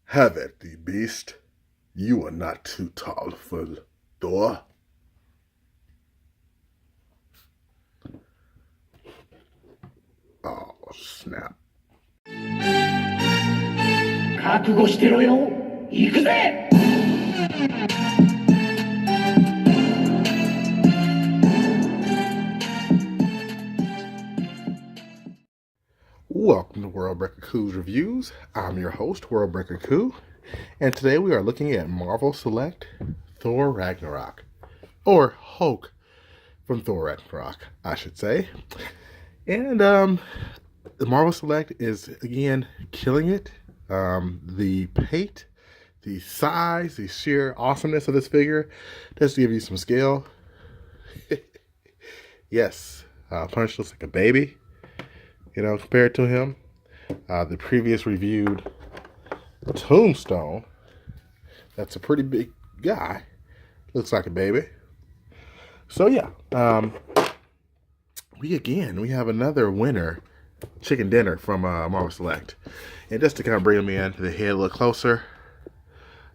Have at thee, beast. You are not too tall for Thor. Oh, snap. 覚悟してろよ。行くぜ。Welcome to Worldbreaker Coo's Reviews. I'm your host, Worldbreaker Coo, and today we are looking at Marvel Select Thor Ragnarok. Or Hulk from Thor Ragnarok, I should say. And the Marvel Select is, again, killing it. The paint, the size, the sheer awesomeness of this figure, just to give you some scale. Yes, Punch looks like a baby, compared to him. The previous reviewed Tombstone, that's a pretty big guy, looks like a baby. So yeah, we have another winner, chicken dinner from Marvel Select. And just to kind of bring him in, the head a little closer,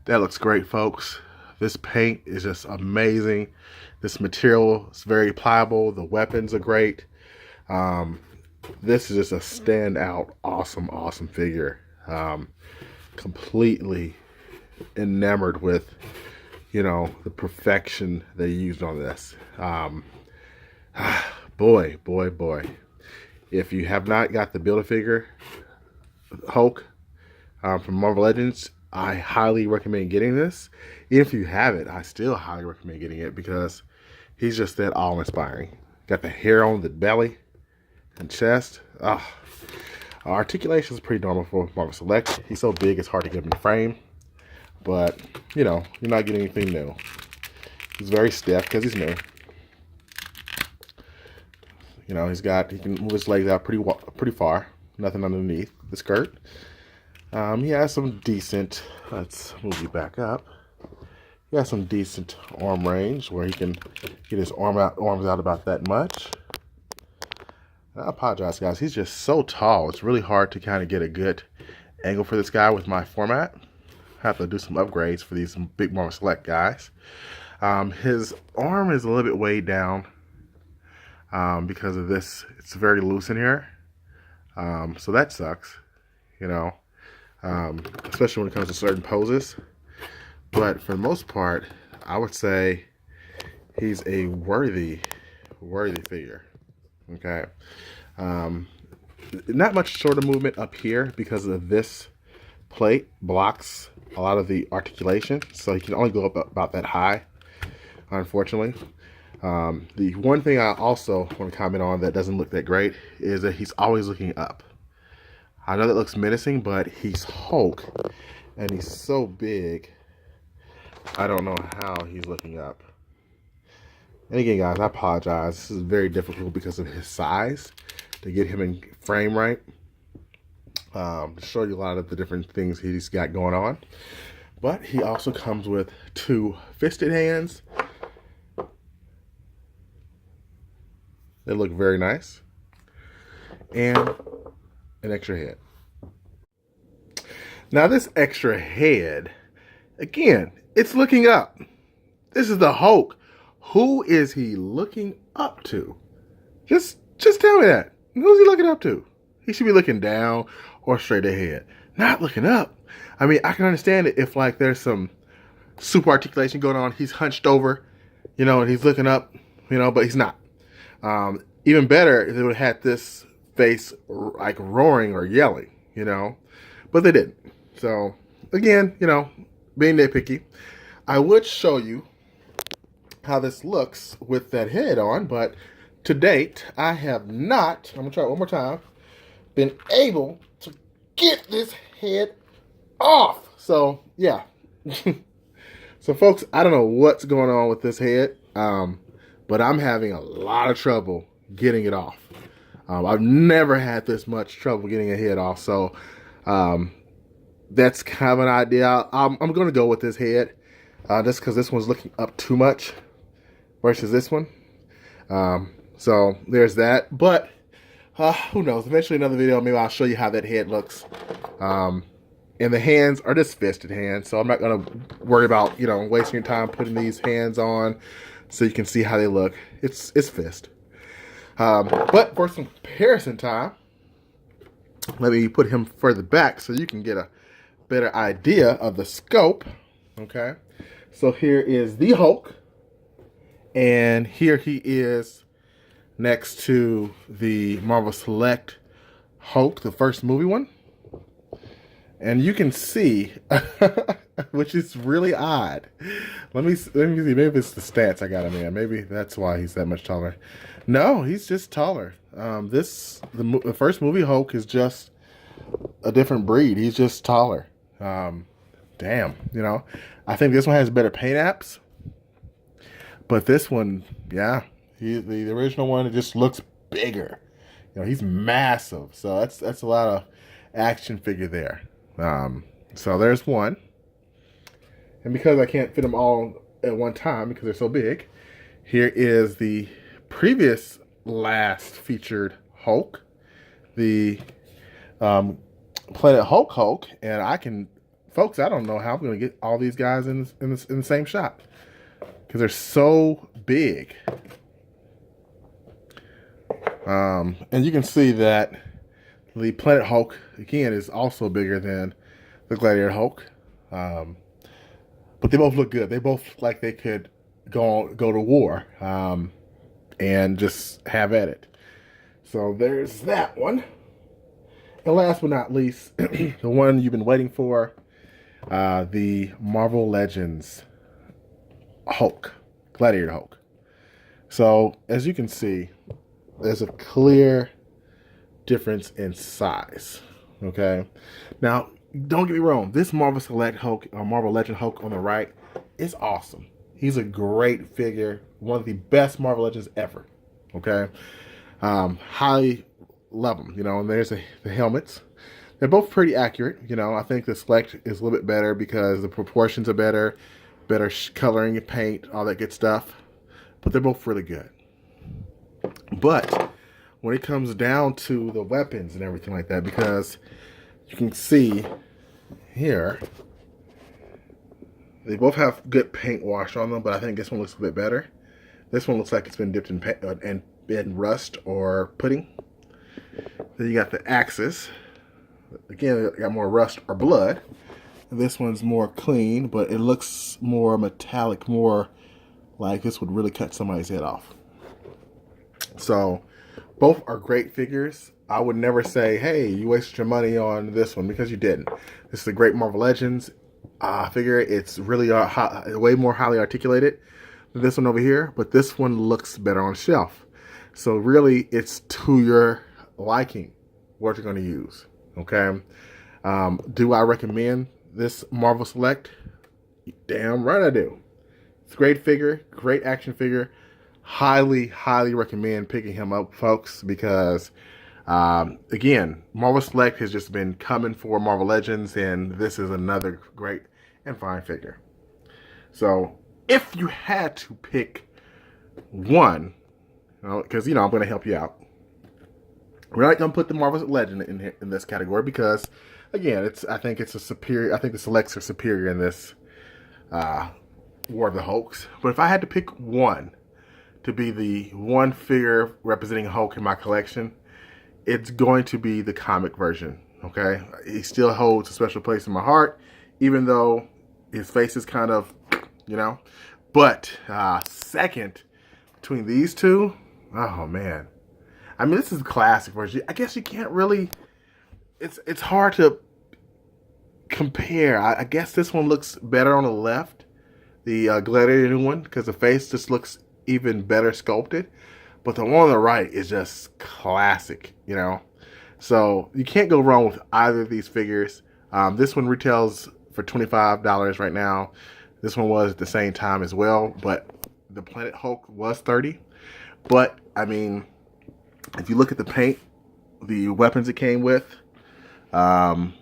that looks great, folks. This paint is just amazing. This material is very pliable. The weapons are great. This is just a standout, awesome figure. Completely enamored with, the perfection they used on this. Boy. If you have not got the Build-A-Figure Hulk from Marvel Legends, I highly recommend getting this. Even if you have it, I still highly recommend getting it because he's just that awe-inspiring. Got the hair on the belly and chest. Articulation is pretty normal for Marvel Select. He's so big it's hard to get him in the frame. But, you're not getting anything new. He's very stiff because he's new. He can move his legs out pretty far. Nothing underneath the skirt. He has some decent, let's move you back up. He has some decent arm range where he can get his arms out about that much. I apologize, guys. He's just so tall. It's really hard to kind of get a good angle for this guy with my format. I have to do some upgrades for these big Marvel Select guys. His arm is a little bit weighed down because of this. It's very loose in here. So that sucks, especially when it comes to certain poses. But for the most part, I would say he's a worthy figure. Okay. Not much shoulder movement up here because of this plate blocks a lot of the articulation, so he can only go up about that high, unfortunately. The one thing I also want to comment on that doesn't look that great is that he's always looking up. I know that looks menacing, but he's Hulk, and he's so big, I don't know how he's looking up. And again, guys, I apologize. This is very difficult because of his size to get him in frame right. To show you a lot of the different things he's got going on. But he also comes with 2 fisted hands. They look very nice. And an extra head. Now this extra head, again, it's looking up. This is the Hulk. Who is he looking up to? Just tell me that. Who's he looking up to? He should be looking down or straight ahead, not looking up. I mean, I can understand it if there's some super articulation going on. He's hunched over, and he's looking up, but he's not. Even better if they would have had this face like roaring or yelling, but they didn't. So again, being nitpicky, I would show you how this looks with that head on, but to date, I have not, I'm gonna try it one more time, been able to get this head off. So yeah. So folks, I don't know what's going on with this head, but I'm having a lot of trouble getting it off. I've never had this much trouble getting a head off, so that's kind of an idea. I'm going to go with this head, just because this one's looking up too much versus this one. So there's that. But who knows? Eventually, another video, maybe I'll show you how that head looks. And the hands are just fisted hands, so I'm not going to worry about, wasting your time putting these hands on so you can see how they look. It's fist. But for some comparison time, let me put him further back so you can get a better idea of the scope. Okay, so here is the Hulk, and here he is next to the Marvel Select Hulk, the first movie one. And you can see, which is really odd. Let me see. Maybe it's the stats I got him in. Maybe that's why he's that much taller. No, he's just taller. The first movie Hulk is just a different breed. He's just taller. Damn, I think this one has better paint apps. But this one, yeah, the original one, it just looks bigger. He's massive. So that's a lot of action figure there. So there's one. And because I can't fit them all at one time because they're so big, here is the previous last featured Hulk, the Planet Hulk, and folks, I don't know how I'm going to get all these guys in the same shot because they're so big. And you can see that the Planet Hulk, again, is also bigger than the Gladiator Hulk. But they both look good. They both look like they could go to war and just have at it. So there's that one. And last but not least, the one you've been waiting for, the Marvel Legends Hulk, Gladiator Hulk. So as you can see, there's a clear difference in size. Okay, now don't get me wrong, this Marvel Select Hulk or Marvel Legend Hulk on the right is awesome. He's a great figure, one of the best Marvel Legends ever. Okay, highly love them. And there's the helmets. They're both pretty accurate. I think the Select is a little bit better because the proportions are better coloring and paint, all that good stuff. But they're both really good. But when it comes down to the weapons and everything like that, because you can see here, they both have good paint wash on them, but I think this one looks a bit better. This one looks like it's been dipped in paint, in rust or pudding. Then you got the axes. Again, got more rust or blood. And this one's more clean, but it looks more metallic, more like this would really cut somebody's head off. So both are great figures. I would never say, hey, you wasted your money on this one, because you didn't. This is a great Marvel Legends figure. It's really way more highly articulated than this one over here, but this one looks better on shelf. So really, it's to your liking what you're going to use. Okay. Do I recommend this Marvel Select? Damn right I do. It's a great figure, great action figure. Highly, highly recommend picking him up, folks, because again, Marvel Select has just been coming for Marvel Legends, and this is another great and fine figure. So if you had to pick one, because I'm going to help you out. We're not going to put the Marvel Legend in this category because, again, I think it's a superior. I think the Selects are superior in this War of the Hulks. But if I had to pick one to be the one figure representing Hulk in my collection, it's going to be the comic version. Okay, he still holds a special place in my heart, even though his face is kind of, But second between these two, oh man. I mean, this is the classic version. I guess you can't really. It's hard to compare. I guess this one looks better on the left, the Gladiator one, because the face just looks even better sculpted. But the one on the right is just classic, So you can't go wrong with either of these figures. This one retails for $25 right now. This one was at the same time as well, but the Planet Hulk was $30. But I mean, if you look at the paint, the weapons it came with, the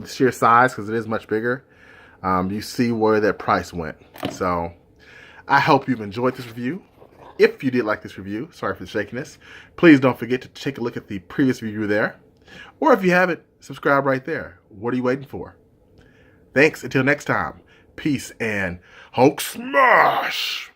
sheer size, because it is much bigger, you see where that price went. So I hope you've enjoyed this review. If you did like this review, sorry for the shakiness, please don't forget to take a look at the previous review there. Or if you haven't, subscribe right there. What are you waiting for? Thanks. Until next time. Peace and Hulk smash!